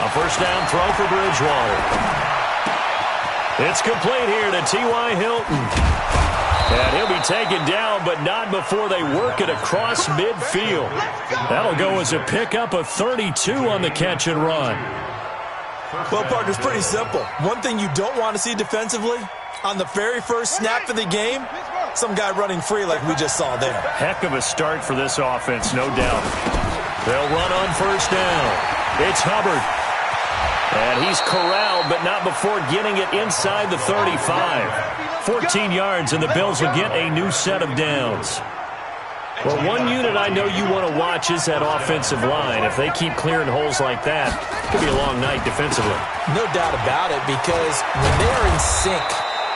A first down throw for Bridgewater. It's complete here to T.Y. Hilton. And he'll be taken down, but not before they work it across midfield. That'll go as a pickup of 32 on the catch and run. Well, partner, it's pretty simple. One thing you don't want to see defensively, on the very first snap of the game, some guy running free like we just saw there. Heck of a start for this offense, no doubt. They'll run on first down. It's Hubbard. And he's corralled, but not before getting it inside the 35. 14 yards, and the Bills will get a new set of downs. Well, one unit I know you want to watch is that offensive line. If they keep clearing holes like that, it could be a long night defensively. No doubt about it, because when they are in sync,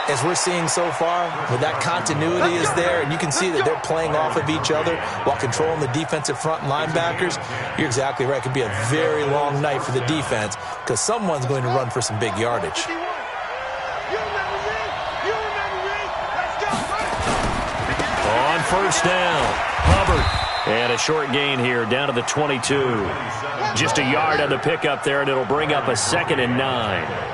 as we're seeing so far, with that continuity is there, and you can see that they're playing off of each other while controlling the defensive front linebackers, you're exactly right. It could be a very long night for the defense because someone's going to run for some big yardage. On first down, Hubbard. And a short gain here down to the 22. Just a yard on the pickup there, and it'll bring up a 2nd and 9.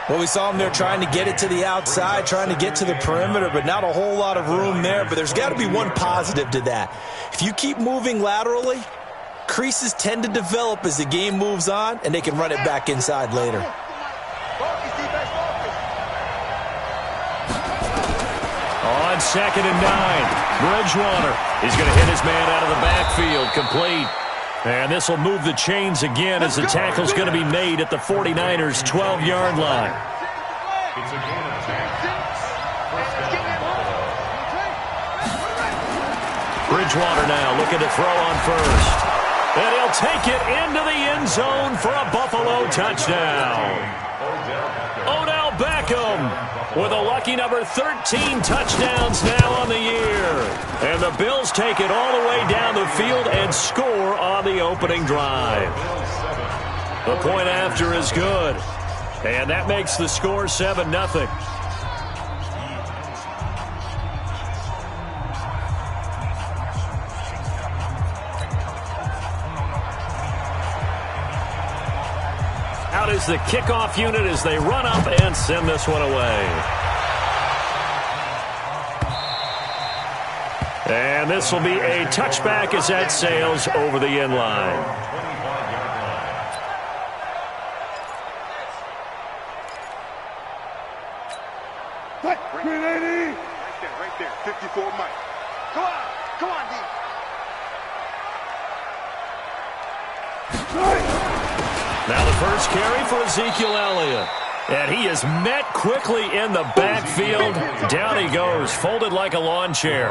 Well, we saw him there trying to get it to the outside, trying to get to the perimeter, but not a whole lot of room there. But there's got to be one positive to that. If you keep moving laterally, creases tend to develop as the game moves on, and they can run it back inside later. On 2nd and 9, Bridgewater is going to hit his man out of the backfield, complete. And this will move the chains again as the tackle's going to be made at the 49ers' 12-yard line. Bridgewater now looking to throw on first. And he'll take it into the end zone for a Buffalo touchdown. Odell Beckham with a lucky number 13 touchdowns now on the year. And the Bills take it all the way down the field and score on the opening drive. The point after is good. And that makes the score 7-0. Out is the kickoff unit as they run up and send this one away. And this will be a touchback as that sails over the end line. Right there, 54 Mike. Come on, D. Now the first carry for Ezekiel Elliott. And he is met quickly in the backfield. Down he goes, folded like a lawn chair.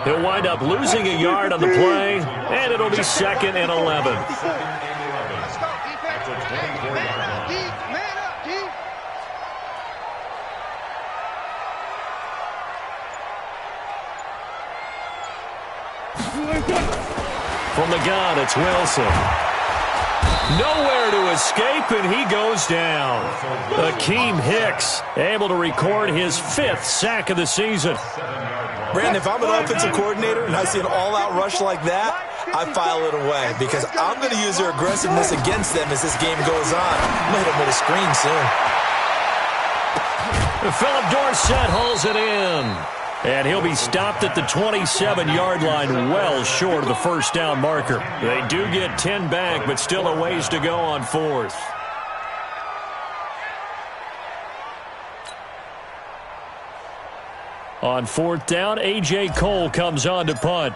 He'll wind up losing a yard on the play, and it'll be 2nd and 11. From the gun, it's Wilson. Nowhere to escape, and he goes down. Akeem Hicks able to record his 5th sack of the season. Brandon, if I'm an offensive coordinator and I see an all-out rush like that, I file it away because I'm going to use their aggressiveness against them as this game goes on. I'm going to hit them with a screen soon. Philip Dorsett hauls it in. And he'll be stopped at the 27-yard line, well short of the first down marker. They do get 10 back, but still a ways to go on 4th. On 4th down, A.J. Cole comes on to punt.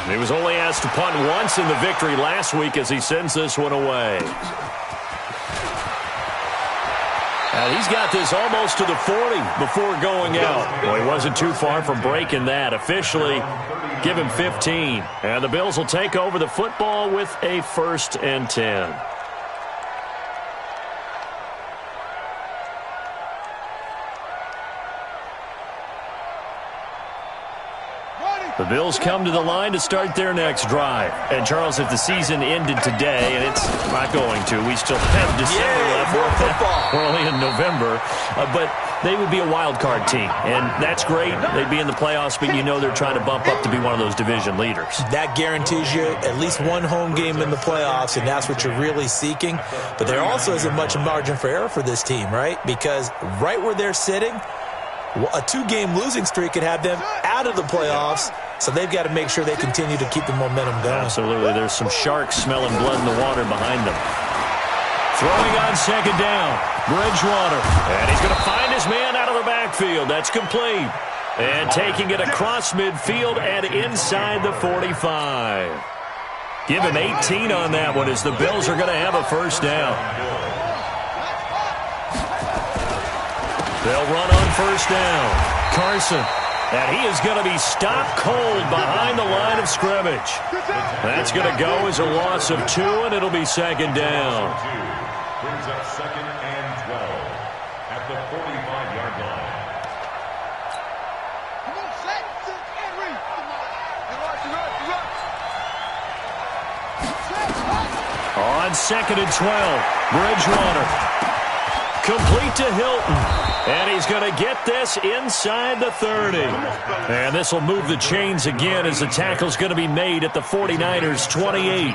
He was only asked to punt once in the victory last week as he sends this one away. And he's got this almost to the 40 before going out. Well, he wasn't too far from breaking that. Officially, give him 15. And the Bills will take over the football with a 1st and 10. Ready. The Bills come to the line to start their next drive. And, Charles, if the season ended today, and it's not going to, we still have December left. More football. We're only in November. But they would be a wild card team, and that's great. They'd be in the playoffs, but you know they're trying to bump up to be one of those division leaders. That guarantees you at least one home game in the playoffs, and that's what you're really seeking. But there also isn't much margin for error for this team, right? Because right where they're sitting, a two-game losing streak could have them out of the playoffs, so they've got to make sure they continue to keep the momentum going. Absolutely. There's some sharks smelling blood in the water behind them. Throwing on second down, Bridgewater. And he's going to find his man out of the backfield. That's complete. And taking it across midfield and inside the 45. Give him 18 on that one as the Bills are going to have a first down. They'll run on first down. Carson. And he is going to be stopped cold behind the line of scrimmage. That's going to go as a loss of 2, and it'll be second down. Brings up second and 12 at the 45-yard line. Come on, set, and read. On second and 12, Bridgewater. Complete to Hilton. And he's going to get this inside the 30. And this will move the chains again as the tackle's going to be made at the 49ers' 28.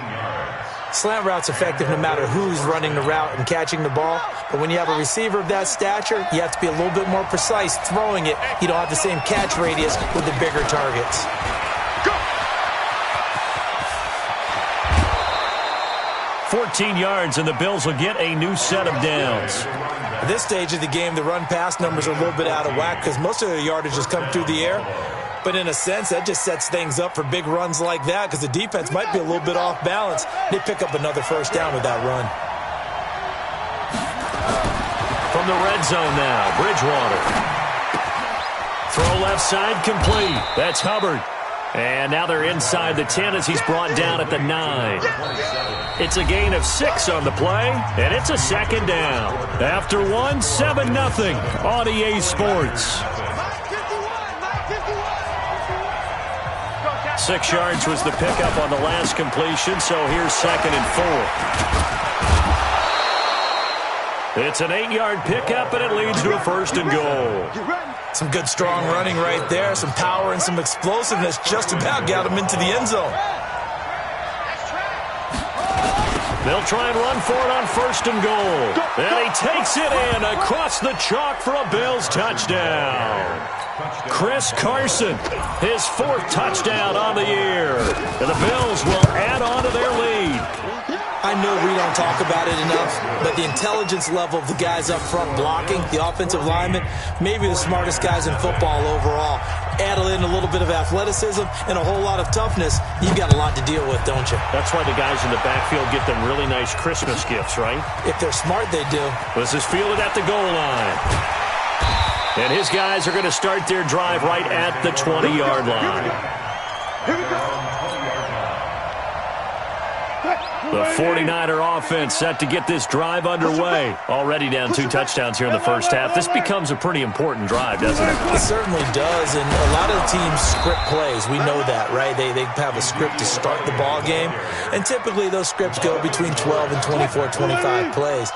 Slant route's effective no matter who's running the route and catching the ball. But when you have a receiver of that stature, you have to be a little bit more precise throwing it. You don't have the same catch radius with the bigger targets. 14 yards, and the Bills will get a new set of downs. At this stage of the game, the run-pass numbers are a little bit out of whack because most of the yardage has come through the air. But in a sense, that just sets things up for big runs like that because the defense might be a little bit off balance. They pick up another first down with that run. From the red zone now, Bridgewater. Throw left side complete. That's Hubbard. And now they're inside the 10 as he's brought down at the 9. It's a gain of 6 on the play, and it's a second down. After 1, 7-0 on EA Sports. 6 yards was the pickup on the last completion, so here's second and 4. It's an 8-yard pickup, and it leads to a first and goal. Some good, strong running right there. Some power and some explosiveness just about got him into the end zone. They'll try and run for it on first and goal. And he takes it in across the chalk for a Bills touchdown. Chris Carson, his 4th touchdown on the year. And the Bills will add on to their lead. I know we don't talk about it enough, but the intelligence level of the guys up front blocking, the offensive linemen, maybe the smartest guys in football overall. Add in a little bit of athleticism and a whole lot of toughness, you've got a lot to deal with, don't you? That's why the guys in the backfield get them really nice Christmas gifts, right? If they're smart, they do. This is fielded at the goal line. And his guys are going to start their drive right at the 20-yard line. Here we go. The 49er offense set to get this drive underway. Already down 2 touchdowns here in the first half. This becomes a pretty important drive, doesn't it? It certainly does, and a lot of the teams script plays. We know that, right? They have a script to start the ball game, and typically those scripts go between 12 and 24, 25 plays.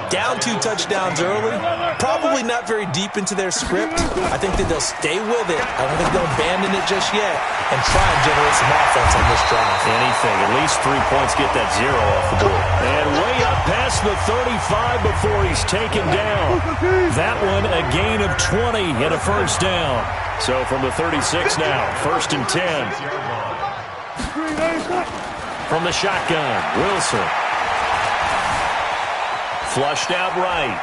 Down 2 touchdowns early, probably not very deep into their script. I think that they'll stay with it. I don't think they'll abandon it just yet and try and generate some offense on this drive. Anything, at least 3 points, get that 0 off the board. And way up past the 35 before he's taken down. That one a gain of 20 and a first down. So from the 36 now, first and 10. From the shotgun, Wilson. Flushed out right.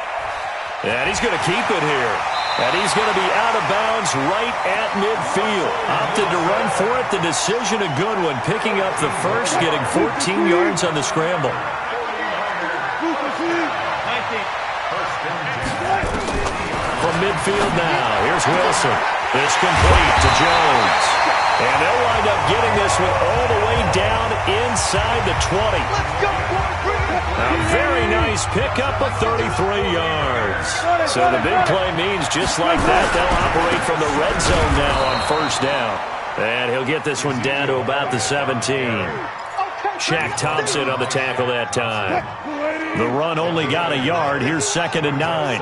And he's going to keep it here. And he's going to be out of bounds right at midfield. Opted to run for it. The decision a good one. Picking up the first, getting 14 yards on the scramble. From midfield now, here's Wilson. It's complete to Jones. And they'll wind up getting this one all the way down inside the 20. A very nice pickup of 33 yards. So the big play means just like that, they'll operate from the red zone now on first down. And he'll get this one down to about the 17. Shaq Thompson on the tackle that time. The run only got a yard. Here's 2nd and 9. I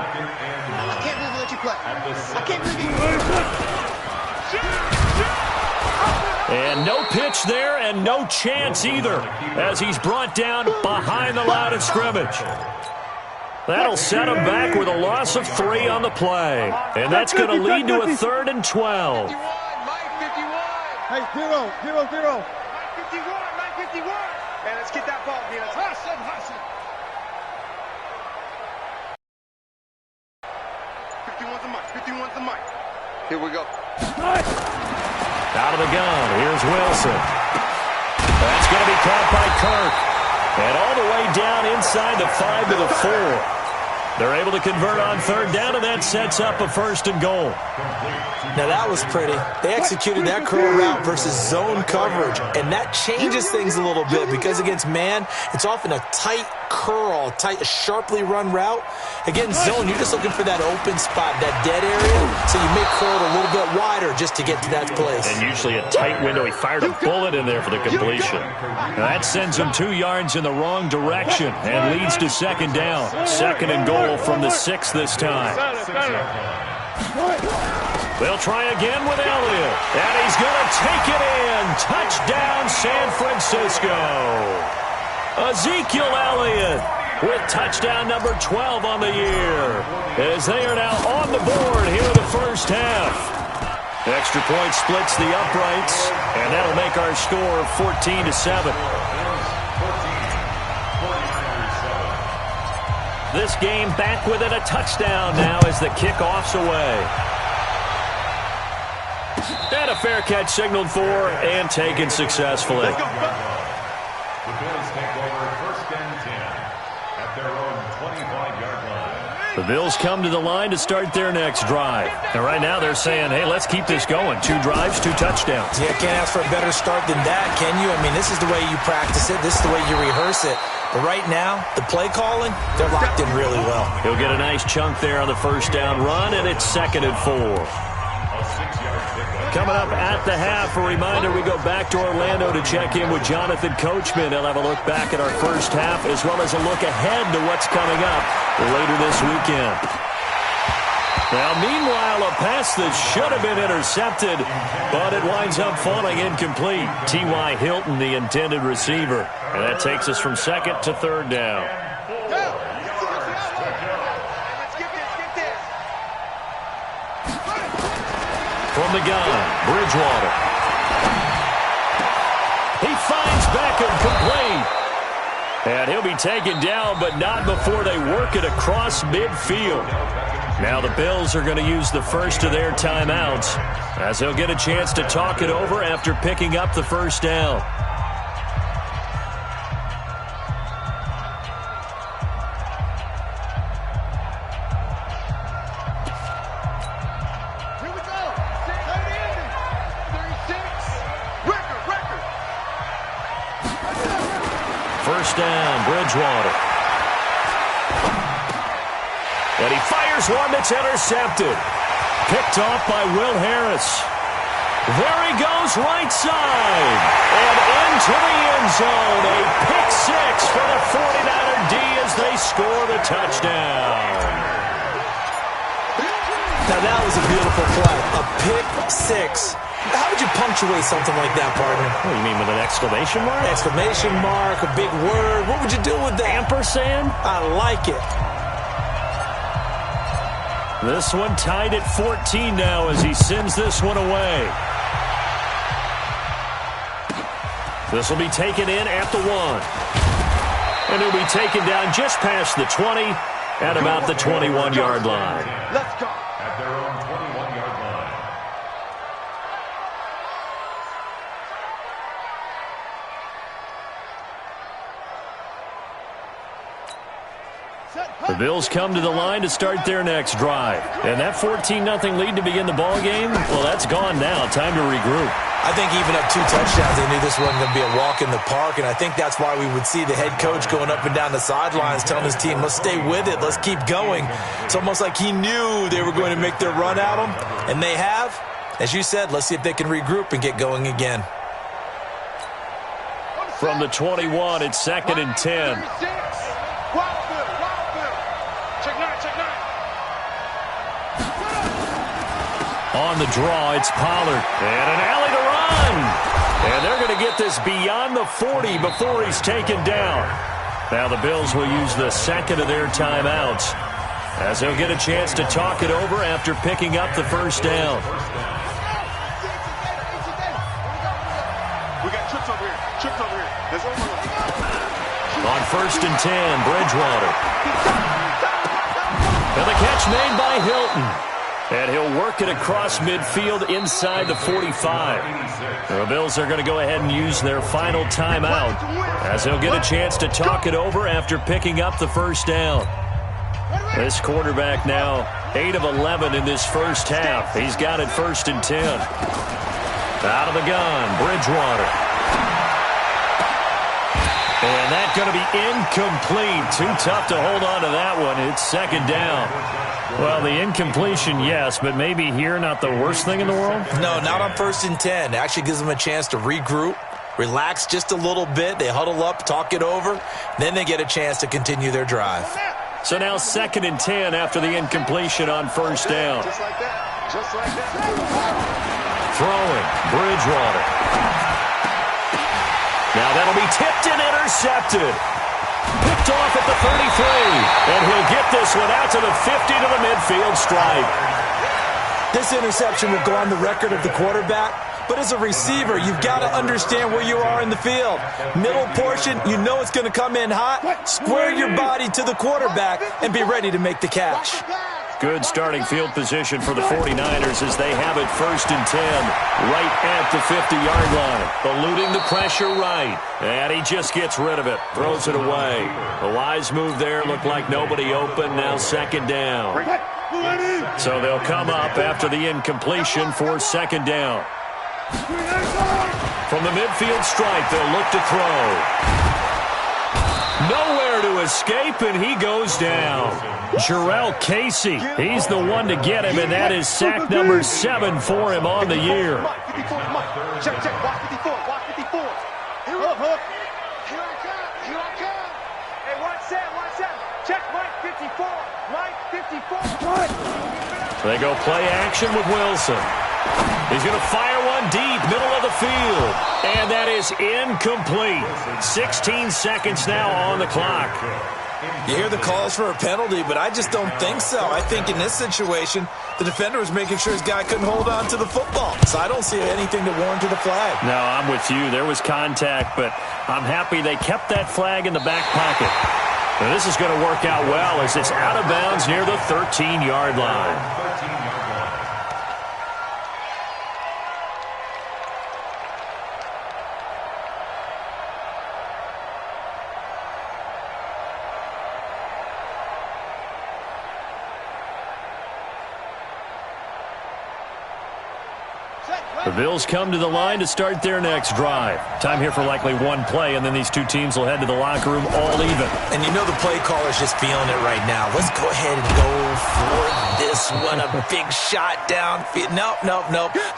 can't believe I let you play. I can't believe And no pitch there and no chance either as he's brought down behind the line of scrimmage. That'll set him back with a loss of 3 on the play. And that's going to lead to a 3rd and 12. Hey, 0, 0, 0. 951. Man, let's get that ball, Venus. Hustle. 51's the mic. Here we go. Out of the gun, here's Wilson. That's going to be caught by Kirk. And all the way down inside the 5 to the 4. They're able to convert on 3rd down, and that sets up a 1st and goal. Now, that was pretty. They executed that curl route versus zone coverage, and that changes things a little bit because against man, it's often a tight curl, a sharply run route. Against zone, you're just looking for that open spot, that dead area, so you may curl it a little bit wider just to get to that place. And usually a tight window. He fired a bullet in there for the completion. Now that sends him 2 yards in the wrong direction and leads to 2nd down. 2nd and goal from the 6 this time. They'll try again with Elliott. And he's going to take it in. Touchdown, San Francisco. Ezekiel Elliott with touchdown number 12 on the year. As they are now on the board here in the first half. Extra point splits the uprights. And that'll make our score 14-7. This game back within a touchdown now as the kickoff's away. And a fair catch signaled for and taken successfully. The Bills take over 1st and 10 at their own 25-yard line. The Bills come to the line to start their next drive. And right now they're saying, hey, let's keep this going. 2 drives, 2 touchdowns. Yeah, can't ask for a better start than that, can you? I mean, this is the way you practice it. This is the way you rehearse it. But right now, the play calling, they're locked in really well. He'll get a nice chunk there on the 1st down run, and it's 2nd and 4. Coming up at the half, a reminder, we go back to Orlando to check in with Jonathan Coachman. He'll have a look back at our first half as well as a look ahead to what's coming up later this weekend. Now, meanwhile, a pass that should have been intercepted, but it winds up falling incomplete. T.Y. Hilton, the intended receiver. And that takes us from 2nd to 3rd down. From the gun, Bridgewater. He finds Beckham complete. And he'll be taken down, but not before they work it across midfield. Now the Bills are going to use the first of their timeouts as they'll get a chance to talk it over after picking up the 1st down. First down, Bridgewater. And he fires one that's intercepted. Picked off by Will Harris. There he goes, right side. And into the end zone. A pick 6 for the 49er D as they score the touchdown. Now that was a beautiful play. A pick 6. How would you punctuate something like that, partner? What do you mean, with an exclamation mark? Exclamation mark, a big word. What would you do with that? Ampersand? I like it. This one tied at 14 now as he sends this one away. This will be taken in at the 1. And he'll be taken down just past the 20 at about the 21-yard line. Let's go. At their own 21-yard line. The Bills come to the line to start their next drive. And that 14-0 lead to begin the ball game, well, that's gone now. Time to regroup. I think even up 2 touchdowns, they knew this wasn't going to be a walk in the park, and I think that's why we would see the head coach going up and down the sidelines telling his team, let's stay with it, let's keep going. It's almost like he knew they were going to make their run at him, and they have. As you said, let's see if they can regroup and get going again. From the 21, it's 2nd and 10. On the draw, it's Pollard. And an alley to run. And they're going to get this beyond the 40 before he's taken down. Now the Bills will use the second of their timeouts, as they'll get a chance to talk it over after picking up the first down. We got trips over here. Trips over here. There's On 1st and 10, Bridgewater. And the catch made by Hilton. And he'll work it across midfield inside the 45. The Bills are going to go ahead and use their final timeout, as they'll get a chance to talk it over after picking up the first down. This quarterback now 8 of 11 in this first half. He's got it 1st and 10. Out of the gun, Bridgewater. And that's going to be incomplete. Too tough to hold on to that one. It's 2nd down. Well, the incompletion, yes, but maybe here not the worst thing in the world? No, not on 1st and 10. It actually gives them a chance to regroup, relax just a little bit. They huddle up, talk it over. Then they get a chance to continue their drive. So now 2nd and 10 after the incompletion on 1st down. Just like that. Just like that. Throwing, Bridgewater. Now that'll be tipped and intercepted. Picked off at the 33. And he'll get this one out to the 50 to the midfield stripe. This interception will go on the record of the quarterback. But as a receiver, you've got to understand where you are in the field. Middle portion, you know it's going to come in hot. Square your body to the quarterback and be ready to make the catch. Good starting field position for the 49ers as they have it 1st and 10, right at the 50-yard line. Eluding the pressure right. And he just gets rid of it. Throws it away. The wise move there. Looked like nobody open. Now 2nd down. So they'll come up after the incompletion for 2nd down. From the midfield stripe, they'll look to throw. Nowhere to escape, and he goes down. Jarrell Casey, he's the one to get him, and that is sack number 7 for him on the year. Check, check, watch 54, watch 54. Here I come, here I come. Hey, watch that, check Mike 54, Mike 54. They go play action with Wilson. He's going to fire one deep, middle of the field. And that is incomplete. 16 seconds now on the clock. You hear the calls for a penalty, but I just don't think so. I think in this situation, the defender was making sure his guy couldn't hold on to the football. So I don't see anything to warrant the flag. No, I'm with you. There was contact, but I'm happy they kept that flag in the back pocket. Now, this is going to work out well as it's out of bounds near the 13-yard line. The Bills come to the line to start their next drive. Time here for likely one play, and then these two teams will head to the locker room all even. And you know the play caller's just feeling it right now. Let's go ahead and go for this one. A big shot down. Nope.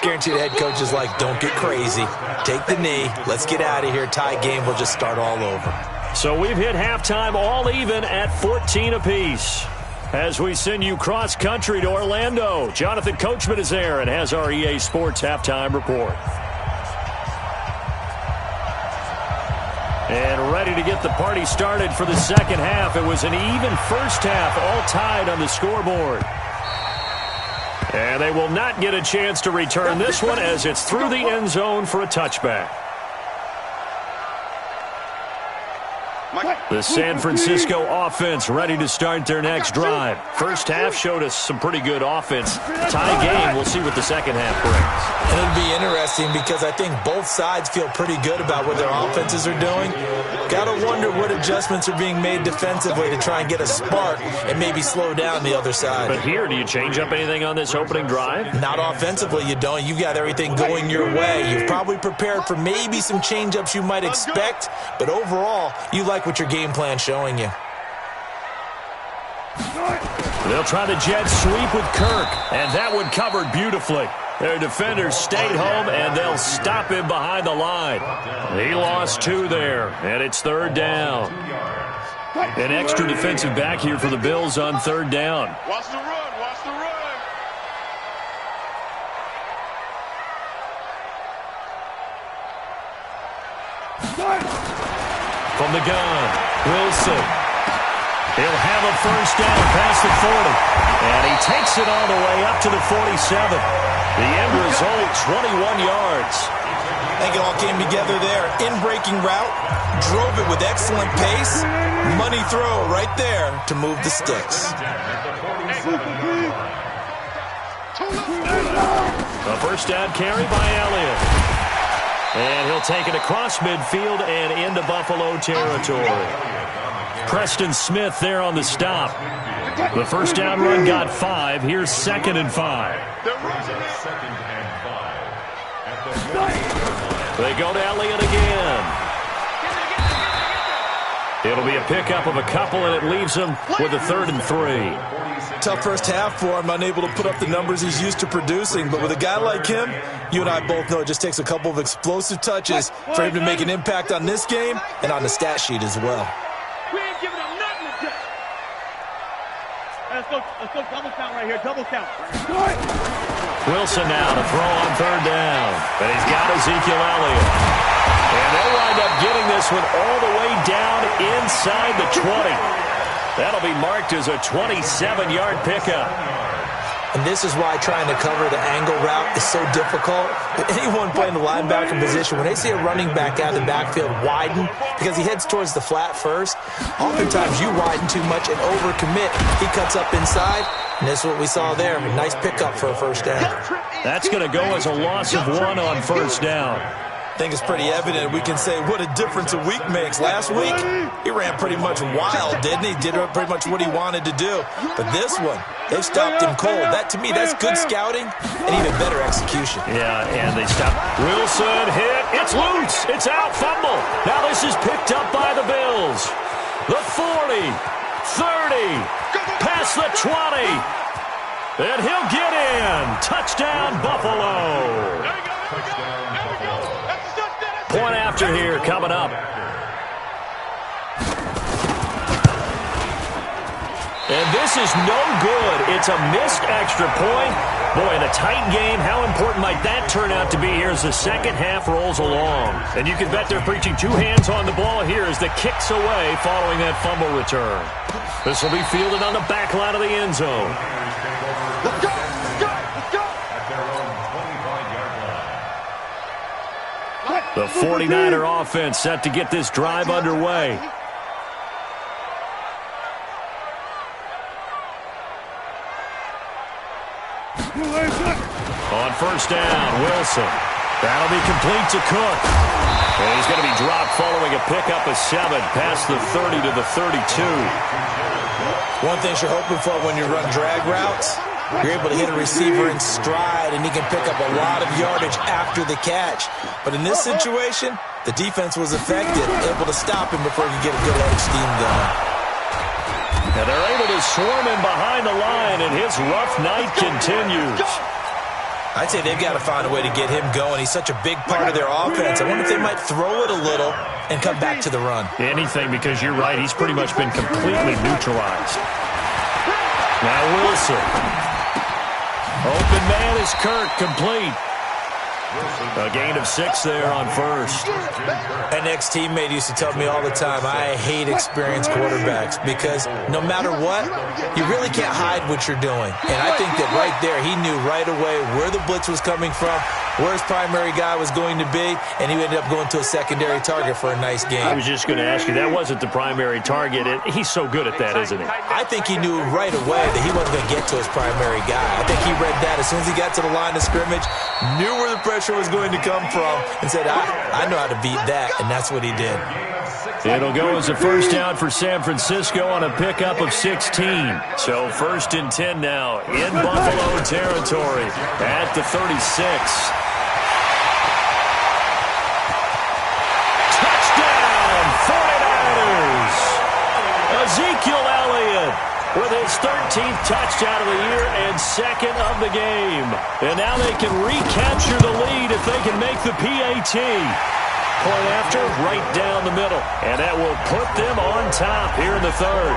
Guaranteed the head coach is like, don't get crazy. Take the knee. Let's get out of here. Tie game. We'll just start all over. So we've hit halftime all even at 14 apiece. As we send you cross-country to Orlando, Jonathan Coachman is there and has our EA Sports halftime report. And ready to get the party started for the second half. It was an even first half, all tied on the scoreboard. And they will not get a chance to return this one as it's through the end zone for a touchback. The San Francisco offense ready to start their next drive. First half showed us some pretty good offense. Tie game, we'll see what the second half brings. And it'll be interesting because I think both sides feel pretty good about what their offenses are doing. Got to wonder what adjustments are being made defensively to try and get a spark and maybe slow down the other side. But here, do you change up anything on this opening drive? Not offensively, you don't. You've got everything going your way. You've probably prepared for maybe some change-ups you might expect, but overall, you like what your game plan showing you. They'll try the jet sweep with Kirk, and that one covered beautifully. Their defenders stayed home, and they'll stop him behind the line. He lost 2 there, and it's 3rd down. An extra defensive back here for the Bills on 3rd down. Watch the run, watch the run. From the gun, Wilson. He'll have a 1st down past the 40. And he takes it all the way up to the 47. The end result, 21 yards. I think it all came together there. In-breaking route, drove it with excellent pace. Money throw right there to move the sticks. A 1st down carry by Elliott. And he'll take it across midfield and into Buffalo territory. Preston Smith there on the stop. The 1st down run got 5. Here's 2nd and 5. They go to Elliott again. It'll be a pickup of a couple, and it leaves him with a 3rd and 3. Tough first half for him, unable to put up the numbers he's used to producing. But with a guy like him, you and I both know it just takes a couple of explosive touches for him to make an impact on this game and on the stat sheet as well. We ain't giving him nothing to do. Let's go double count right here, double count. Wilson now to throw on 3rd down. But he's got Ezekiel Elliott. And they'll wind up getting this one all the way down inside the 20. That'll be marked as a 27-yard pickup. And this is why trying to cover the angle route is so difficult. Anyone playing the linebacker position, when they see a running back out of the backfield widen because he heads towards the flat first, oftentimes you widen too much and overcommit. He cuts up inside, and this is what we saw there. A nice pickup for a 1st down. That's going to go as a loss of 1 on 1st down. I think it's pretty evident. We can say what a difference a week makes. Last week, he ran pretty much wild, didn't he? Did pretty much what he wanted to do. But this one, they've stopped him cold. That, to me, that's good scouting and even better execution. Yeah, and they stopped. Wilson hit. It's loose. It's out. Fumble. Now this is picked up by the Bills. The 40, 30, past the 20. And he'll get in. Touchdown, Buffalo. Point after here coming up. And this is no good. It's a missed extra point. Boy, in a tight game, how important might that turn out to be here as the 2nd half rolls along? And you can bet they're preaching 2 hands on the ball here as the kick's away following that fumble return. This will be fielded on the back line of the end zone. Let's go, let's go, let's go. The 49er offense set to get this drive underway. On 1st down, Wilson. That'll be complete to Cook. And he's going to be dropped following a pickup of 7 past the 30 to the 32. One thing you're hoping for when you run drag routes, you're able to hit a receiver in stride, and he can pick up a lot of yardage after the catch. But in this situation, the defense was effective, able to stop him before he could get a good load of steam going. And they're able to swarm him behind the line, and his rough night continues. I'd say they've got to find a way to get him going. He's such a big part of their offense. I wonder if they might throw it a little and come back to the run. Anything, because you're right, he's pretty much been completely neutralized. Now Wilson. Open man is Kirk, complete. A gain of 6 there on 1st. An ex-teammate used to tell me all the time, I hate experienced quarterbacks because no matter what, you really can't hide what you're doing. And I think that right there, he knew right away where the blitz was coming from, where his primary guy was going to be, and he ended up going to a secondary target for a nice game. I was just going to ask you, that wasn't the primary target. He's so good at that, isn't he? I think he knew right away that he wasn't going to get to his primary guy. I think he read that as soon as he got to the line of scrimmage, knew where the pressure was going to come from, and said, I know how to beat that, and that's what he did. It'll go as a 1st down for San Francisco on a pickup of 16. So 1st and 10 now in Buffalo territory at the 36. Touchdown, 49ers! Ezekiel Elliott with his 13th touchdown of the year and second of the game. And now they can recapture the lead if they can make the PAT. Point after, right down the middle. And that will put them on top here in the third.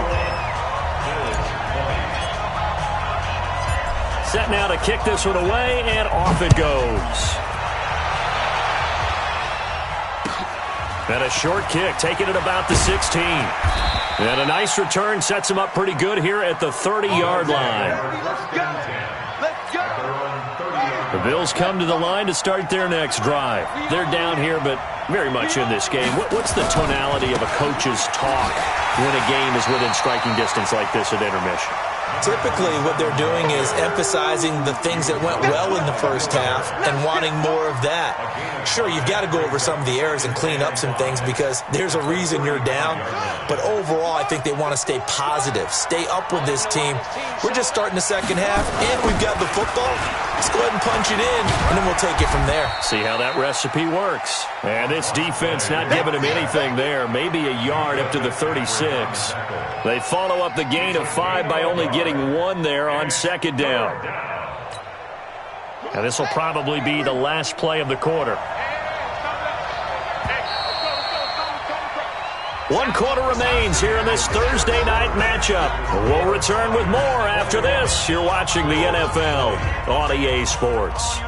Set now to kick this one away, and off it goes. And a short kick, taking it about the 16. And a nice return sets him up pretty good here at the 30-yard line. The Bills come to the line to start their next drive. They're down here, but very much in this game. What's the tonality of a coach's talk when a game is within striking distance like this at intermission? Typically, what they're doing is emphasizing the things that went well in the first half and wanting more of that. Sure, you've got to go over some of the errors and clean up some things because there's a reason you're down. But overall, I think they want to stay positive, stay up with this team. We're just starting the second half, and we've got the football. Let's go ahead and punch it in, and then we'll take it from there. See how that recipe works. And this defense not giving him anything there. Maybe a yard up to the 36. They follow up the gain of 5 by only getting 1 there on second down. And this will probably be the last play of the quarter. 1 quarter remains here in this Thursday night matchup. We'll return with more after this. You're watching the NFL on EA Sports.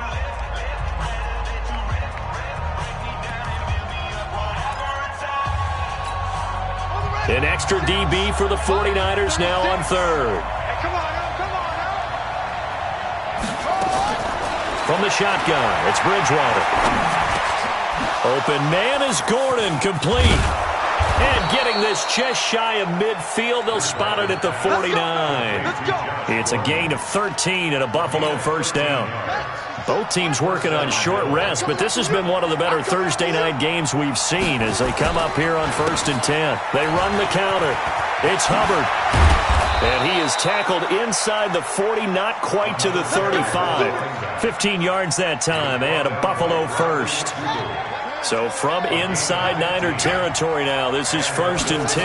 An extra DB for the 49ers now on third. From the shotgun, it's Bridgewater. Open man is Gordon, complete. And getting this just shy of midfield, they'll spot it at the 49. It's a gain of 13 and a Buffalo first down. Both teams working on short rest, but this has been one of the better Thursday night games we've seen as they come up here on 1st and 10. They run the counter. It's Hubbard. And he is tackled inside the 40, not quite to the 35. 15 yards that time, and a Buffalo first. So from inside Niner territory now, this is 1st and 10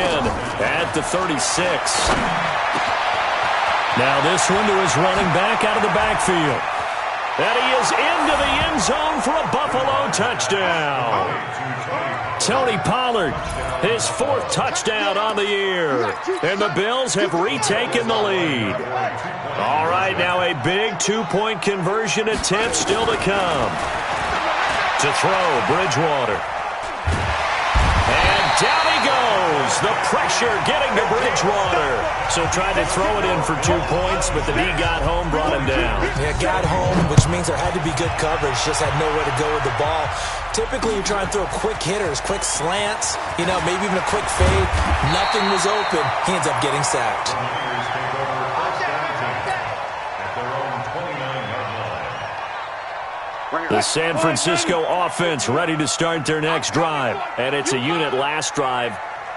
at the 36. Now this one to his running back out of the backfield. And he is into the end zone for a Buffalo touchdown. Tony Pollard, his 4th touchdown on the year. And the Bills have retaken the lead. All right, now a big 2-point conversion attempt still to come. To throw, Bridgewater. And down he goes. The pressure getting to Bridgewater. So tried to throw it in for 2 points, but the D got home, brought him down. Yeah, got home, which means there had to be good coverage. Just had nowhere to go with the ball. Typically, you try and throw quick hitters, quick slants, maybe even a quick fade. Nothing was open. He ends up getting sacked. The San Francisco offense ready to start their next drive. And it's a unit last drive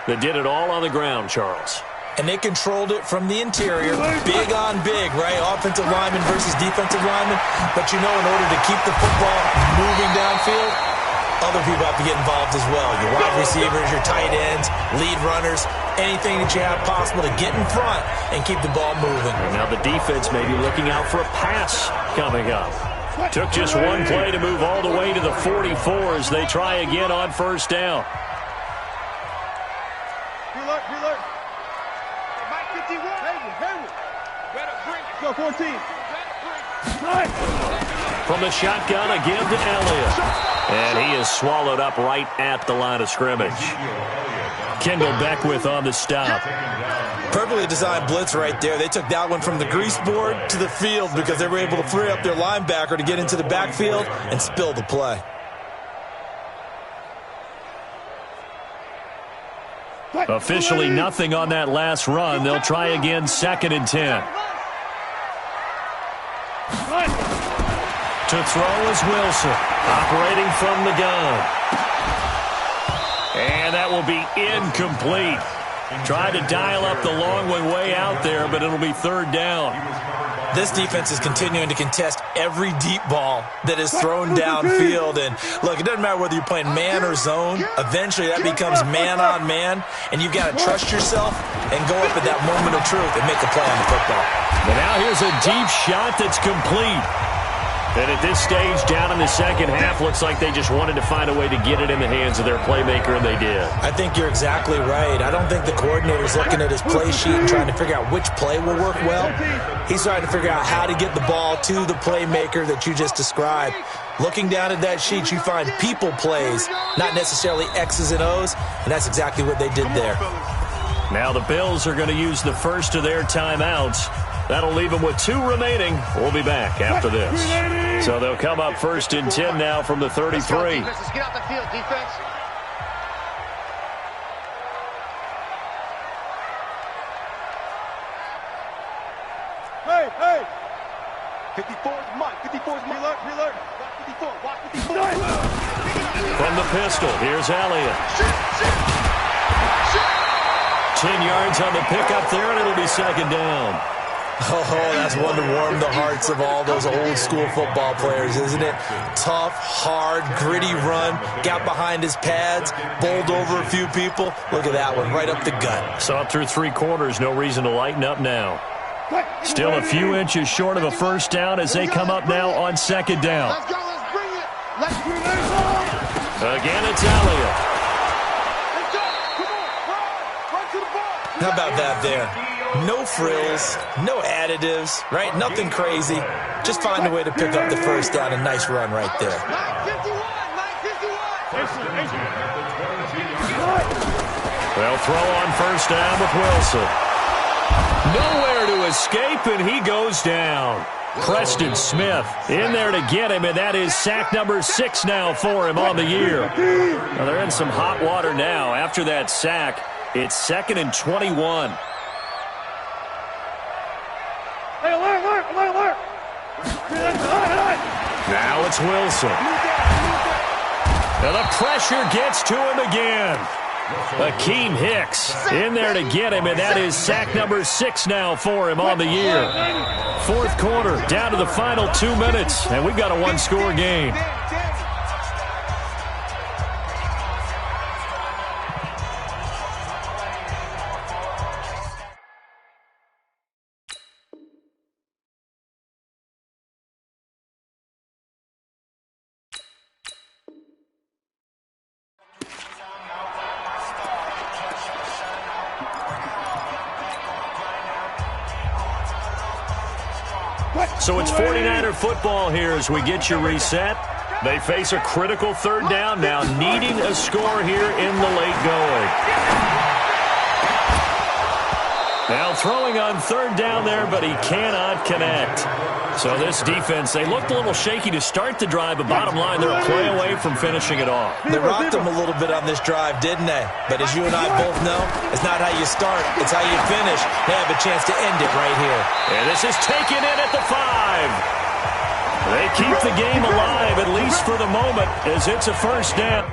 that did it all on the ground, Charles. And they controlled it from the interior. Big on big, right? Offensive lineman versus defensive lineman. But in order to keep the football moving downfield, other people have to get involved as well. Your wide receivers, your tight ends, lead runners, anything that you have possible to get in front and keep the ball moving. And now the defense may be looking out for a pass coming up. Took just 1 play to move all the way to the 44 as they try again on 1st down. Preload. Mike 51. Go 14. From the shotgun again to Elliott. And he is swallowed up right at the line of scrimmage. Kendall Beckwith on the stop. Perfectly designed blitz right there. They took that one from the grease board to the field because they were able to free up their linebacker to get into the backfield and spill the play. Officially nothing on that last run. They'll try again 2nd and 10. To throw is Wilson, operating from the gun. And that will be incomplete. Tried to dial up the long way out there, but it'll be 3rd down. This defense is continuing to contest every deep ball that is thrown downfield. And, look, it doesn't matter whether you're playing man or zone. Eventually, that becomes man-on-man, and you've got to trust yourself and go up at that moment of truth and make a play on the football. But now here's a deep shot that's complete. And at this stage, down in the second half, looks like they just wanted to find a way to get it in the hands of their playmaker, and they did. I think you're exactly right. I don't think the coordinator's looking at his play sheet and trying to figure out which play will work well. He's trying to figure out how to get the ball to the playmaker that you just described. Looking down at that sheet, you find people plays, not necessarily X's and O's, and that's exactly what they did there. Now the Bills are going to use the first of their timeouts. That'll leave them with 2 remaining. We'll be back after this. So they'll come up first and 10 now from the 33. Let's get out the field, defense. Hey! 54 is Mike. 54 is Mike. Reload. Watch 54. From the pistol, here's Elliott. 10 yards on the pickup there, and it'll be second down. Oh, that's one to warm the hearts of all those old-school football players, isn't it? Tough, hard, gritty run, got behind his pads, bowled over a few people. Look at that one, right up the gut. So up through 3 quarters, no reason to lighten up now. Still a few inches short of a first down as they come up now on second down. Let's go, let's bring it. Let's bring it. Again, it's Elliott. Let's go. Come on, run to the ball. How about that there? No frills, no additives, right? Nothing crazy. Just find a way to pick up the first down. A nice run right there. 951. They'll throw on first down with Wilson. Nowhere to escape, and he goes down. Preston Smith in there to get him, and that is sack number 6 now for him on the year. Now they're in some hot water now. After that sack, it's 2nd and 21. Alert. Now it's Wilson. Now the pressure gets to him again. Akeem Hicks in there to get him, and that is sack number 6 now for him on the year. 4th quarter, down to the final 2 minutes, and we've got a 1-score game. So it's 49er football here as we get you reset. They face a critical 3rd down now, needing a score here in the late going. Now throwing on 3rd down there, but he cannot connect. So this defense, they looked a little shaky to start the drive, but bottom line, they're a play away from finishing it off. They rocked them a little bit on this drive, didn't they? But as you and I both know, it's not how you start, it's how you finish. They have a chance to end it right here. And this is taken in at the 5. They keep the game alive, at least for the moment, as it's a first down.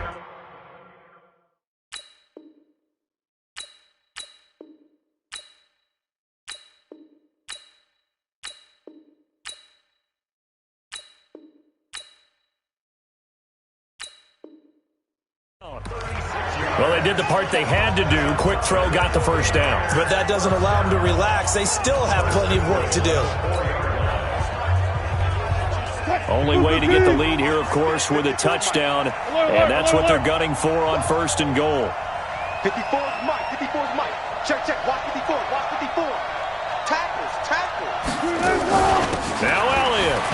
Well, they did the part they had to do. Quick throw, got the first down. But that doesn't allow them to relax. They still have plenty of work to do. Only way to get the lead here, of course, with a touchdown. And that's what they're gunning for on 1st and goal. 54 is Mike. 54 is Mike. Check. Watch 54. Tackles. Now Elliott.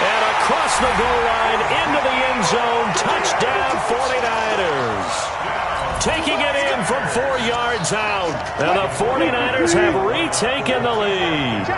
And across the goal line, into the end zone, touchdown 49ers. Taking it in from 4 yards out. And the 49ers have retaken the lead. 14.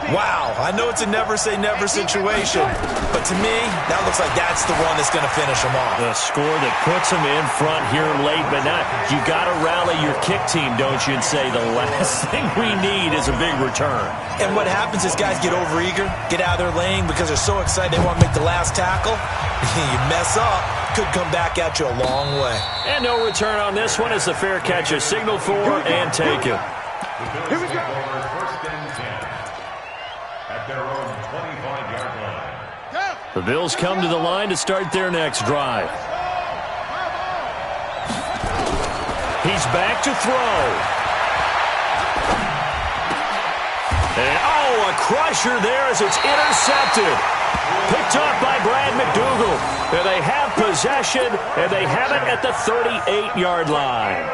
Wow, I know it's a never-say-never situation, but to me, that looks like that's the one that's going to finish them off. The score that puts them in front here late, but not. You got to rally your kick team, don't you, and say the last thing we need is a big return. And what happens is guys get overeager, get out of their lane because they're so excited they want to make the last tackle. You mess up, could come back at you a long way. And no return on this one as the fair catch is signaled for and taken. Here we go. at their own 25-yard line. The Bills come to the line to start their next drive. He's back to throw. And, a crusher there as it's intercepted. Picked off by Brad McDougal. And they have possession, and they have it at the 38-yard line.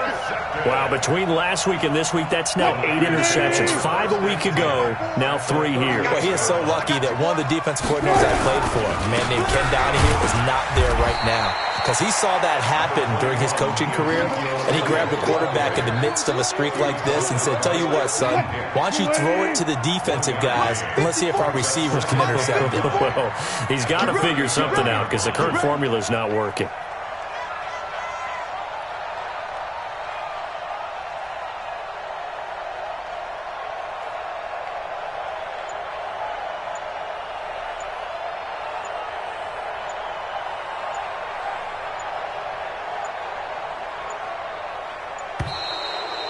Wow, between last week and this week, that's now 8 interceptions. 5 a week ago, now 3 here. Well, he is so lucky that one of the defensive coordinators I played for, a man named Ken Donahue, is not there right now. Because he saw that happen during his coaching career, and he grabbed the quarterback in the midst of a streak like this and said, tell you what, son, why don't you throw it to the defensive guys, and let's see if our receivers can intercept it. Well, he's got to figure something out because the current formula is not working.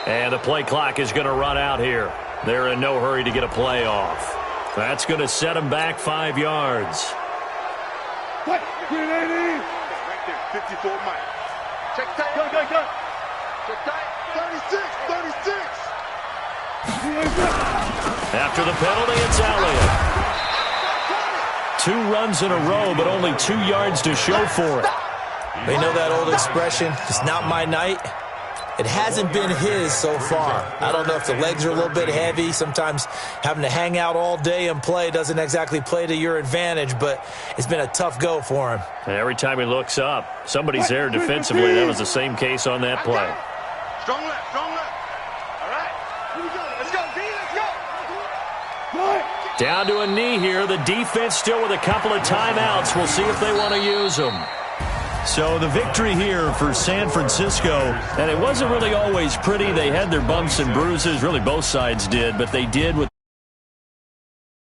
And the play clock is going to run out here. They're in no hurry to get a play off. That's going to set them back 5 yards. Right there, 54 Mike. Check tight, go. Check tight, 36. After the penalty, it's Elliott. 2 runs in a row, but only 2 yards to show for it. They know that old expression, it's not my night. It hasn't been his so far. I don't know if the legs are a little bit heavy. Sometimes having to hang out all day and play doesn't exactly play to your advantage, but it's been a tough go for him. And every time he looks up, somebody's there defensively. That was the same case on that play. Strong left. All right. Here we go. Let's go, D. Let's go. Down to a knee here. The defense still with a couple of timeouts. We'll see if they want to use them. So the victory here for San Francisco, and it wasn't really always pretty. They had their bumps and bruises, really both sides did, but they did with